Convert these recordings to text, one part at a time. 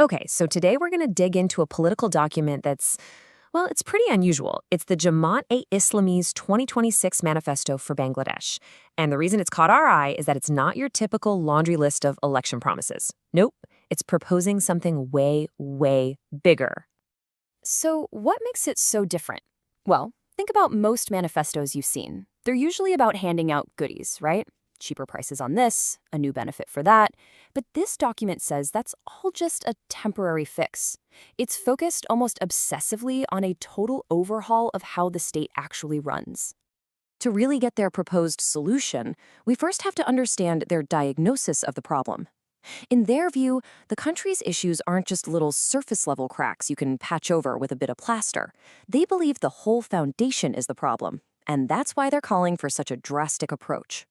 Okay, so today we're going to dig into a political document that's, well, it's pretty unusual. It's the Jamaat-e-Islami's 2026 manifesto for Bangladesh. And the reason it's caught our eye is that it's not your typical laundry list of election promises. Nope, it's proposing something way, way bigger. So, what makes it so different? Well, think about most manifestos you've seen. They're usually about handing out goodies, right? Cheaper prices on this, a new benefit for that. But this document says that's all just a temporary fix. It's focused almost obsessively on a total overhaul of how the state actually runs. To really get their proposed solution, we first have to understand their diagnosis of the problem. In their view, the country's issues aren't just little surface-level cracks you can patch over with a bit of plaster. They believe the whole foundation is the problem, and that's why they're calling for such a drastic approach.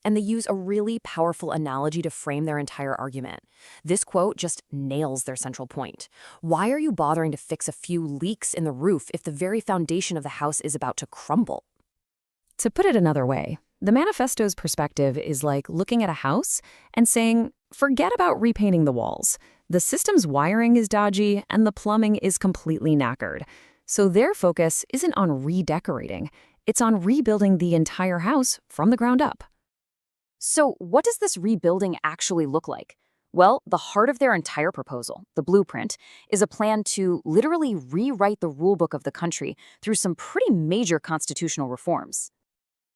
And they use a really powerful analogy to frame their entire argument. This quote just nails their central point. Why are you bothering to fix a few leaks in the roof if the very foundation of the house is about to crumble? To put it another way, the manifesto's perspective is like looking at a house and saying, forget about repainting the walls. The system's wiring is dodgy and the plumbing is completely knackered. So their focus isn't on redecorating, it's on rebuilding the entire house from the ground up. So, what does this rebuilding actually look like? Well, the heart of their entire proposal, the blueprint, is a plan to literally rewrite the rulebook of the country through some pretty major constitutional reforms.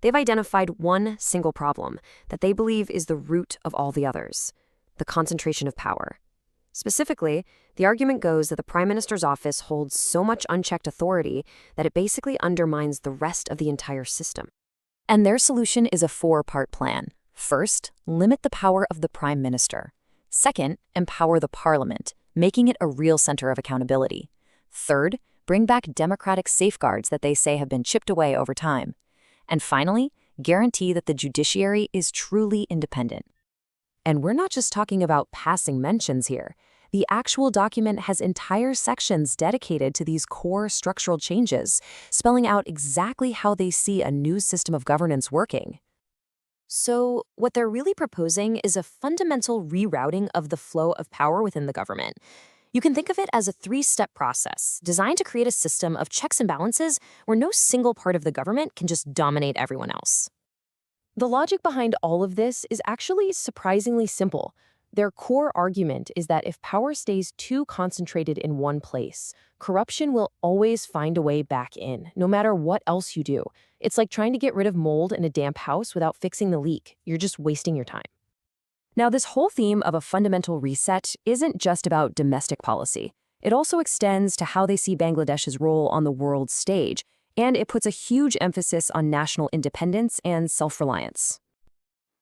They've identified one single problem that they believe is the root of all the others: the concentration of power. Specifically, the argument goes that the Prime Minister's office holds so much unchecked authority that it basically undermines the rest of the entire system. And their solution is a four-part plan. First, limit the power of the Prime Minister. Second, empower the Parliament, making it a real center of accountability. Third, bring back democratic safeguards that they say have been chipped away over time. And finally, guarantee that the judiciary is truly independent. And we're not just talking about passing mentions here. The actual document has entire sections dedicated to these core structural changes, spelling out exactly how they see a new system of governance working. So, what they're really proposing is a fundamental rerouting of the flow of power within the government. You can think of it as a three-step process designed to create a system of checks and balances where no single part of the government can just dominate everyone else. The logic behind all of this is actually surprisingly simple. Their core argument is that if power stays too concentrated in one place, corruption will always find a way back in, no matter what else you do. It's like trying to get rid of mold in a damp house without fixing the leak. You're just wasting your time. Now, this whole theme of a fundamental reset isn't just about domestic policy. It also extends to how they see Bangladesh's role on the world stage, and it puts a huge emphasis on national independence and self-reliance.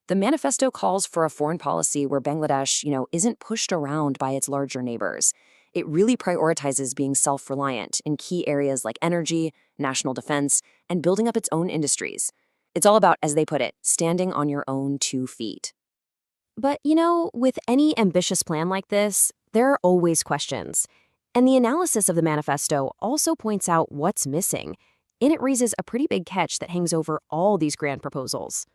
The manifesto calls for a foreign policy where Bangladesh, isn't pushed around by its larger neighbors. It really prioritizes being self-reliant in key areas like energy, national defense, and building up its own industries. It's all about, as they put it, standing on your own 2 feet. But, with any ambitious plan like this, there are always questions. And the analysis of the manifesto also points out what's missing, and it raises a pretty big catch that hangs over all these grand proposals.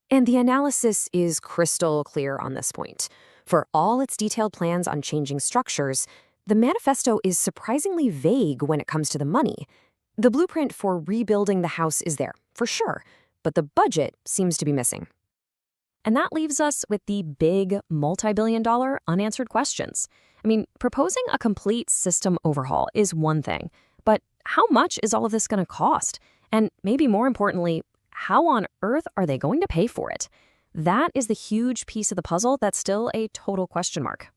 And the analysis is crystal clear on this point. For all its detailed plans on changing structures, the manifesto is surprisingly vague when it comes to the money. The blueprint for rebuilding the house is there, for sure, but the budget seems to be missing. And that leaves us with the big, multi-billion-dollar unanswered questions. Proposing a complete system overhaul is one thing, but how much is all of this going to cost? And maybe more importantly, how on earth are they going to pay for it? That is the huge piece of the puzzle that's still a total question mark.